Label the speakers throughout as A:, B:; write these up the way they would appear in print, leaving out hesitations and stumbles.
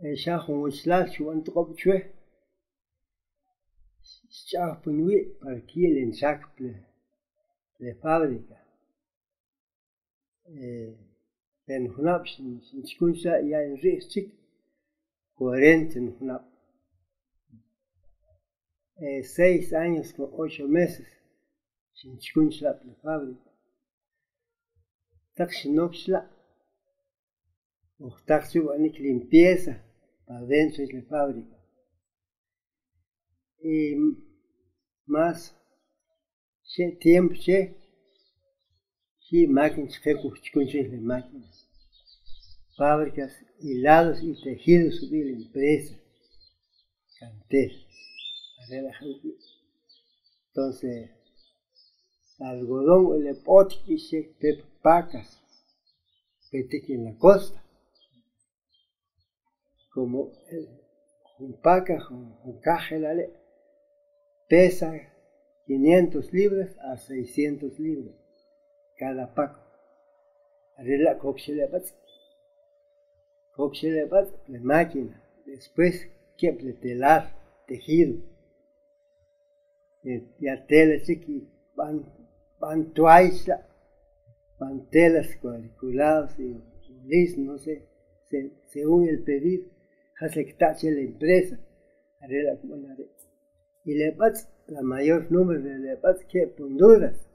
A: Ella Juan Chuan Tropchue, Charpunui, para qu'il en sac de fábrica. En Hunap, sin Chkunsa, ya en Richik, 40 en Hunap. 6 años con 8 meses, sin Chkunsa de fábrica. Taxinoxla, o taxuanik limpieza para dentro de la fábrica. Y más tiempo, máquinas que construyen las máquinas, fábricas, hilados y tejidos de la empresa, cantera. Entonces, algodón, el epote, pacas, en la costa, como un paca, un caja, pesa 500 libras a 600 libras cada paco. Arregla coxelebat, la máquina, después que telar, tejido. Ya telas que van toallas, van telas cuadriculadas y listo, no sé, según el pedido, hace que tache la empresa. Arregla como la red. Y le pasa la mayor número de lepas que Honduras,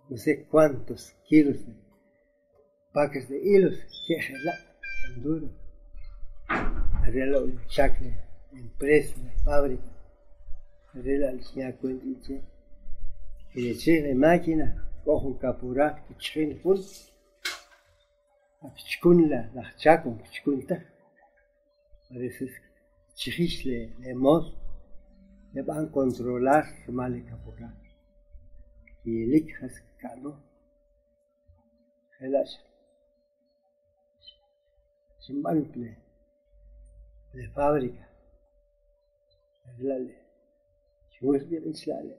A: no sé cuántos kilos de pacas de hilos que arregla Honduras, arregla el chacre, la empresa, la fábrica, arregla el señor Cuentiche, y le eché la máquina, cojo un capurá, que chrin fun, a pichcun la chaco, pichcunta, a veces chichis le mos, le van a controlar mal el capurá. Y el hijas cano, relax, sin bancle, de fábrica, arreglale, si no es bien enslale.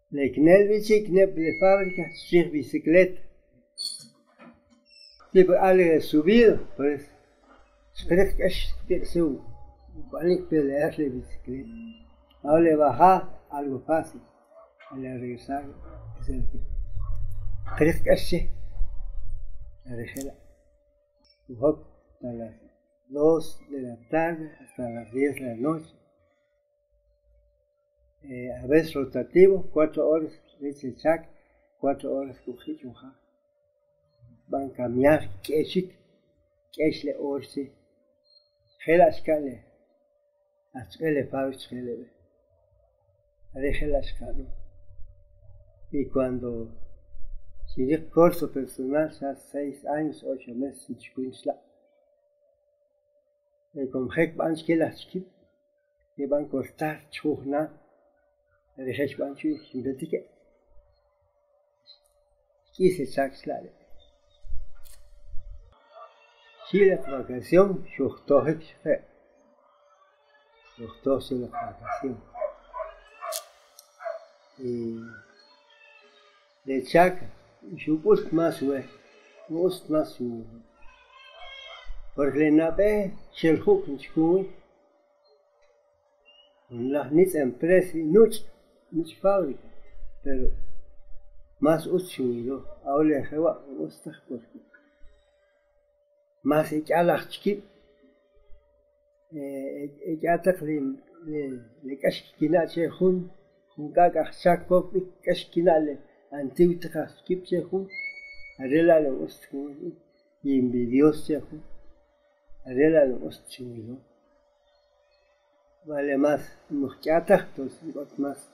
A: Le knel de fábrica, si bicicleta. Y por algo subido, pues, espero que es su, van a pelear la bicicleta. Ahora le baja algo fácil, al regresar, es el que. ¿Crees que así? La regela. Hasta las 2 de la tarde, hasta las 10 de la noche. A veces rotativo, 4 horas, leche chac, 4 horas cujichuja. Van a cambiar, que le orse. Gela escale, hasta le fábrica, gele. Regela escalo. Y cuando si es curso personal, ya 6 años, 8 meses, sin chicuinsla. Con hek van que las chip, que van a cortar chujna, de hek van chui, sin vertique. Quise saxlare. Si la vacación, shuhtohek fe. Shuhtohek la vacación. Y de chaca, yo busco más güey, porque le nape, shelhook en chcuy, las nits empresas y nuch fábrica, pero más uchuyo, ahora le jewa, gusta porque más echalach chkip, echatak le kashkina che hun caca chakok kashkina le antiguo skip che hun, arregla lo uchuyo, y envidioso che hun. Arregla lo chulo. Vale más mosqueata, entonces got más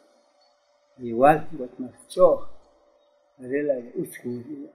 A: igual, got más cho. Arregla lo chulo.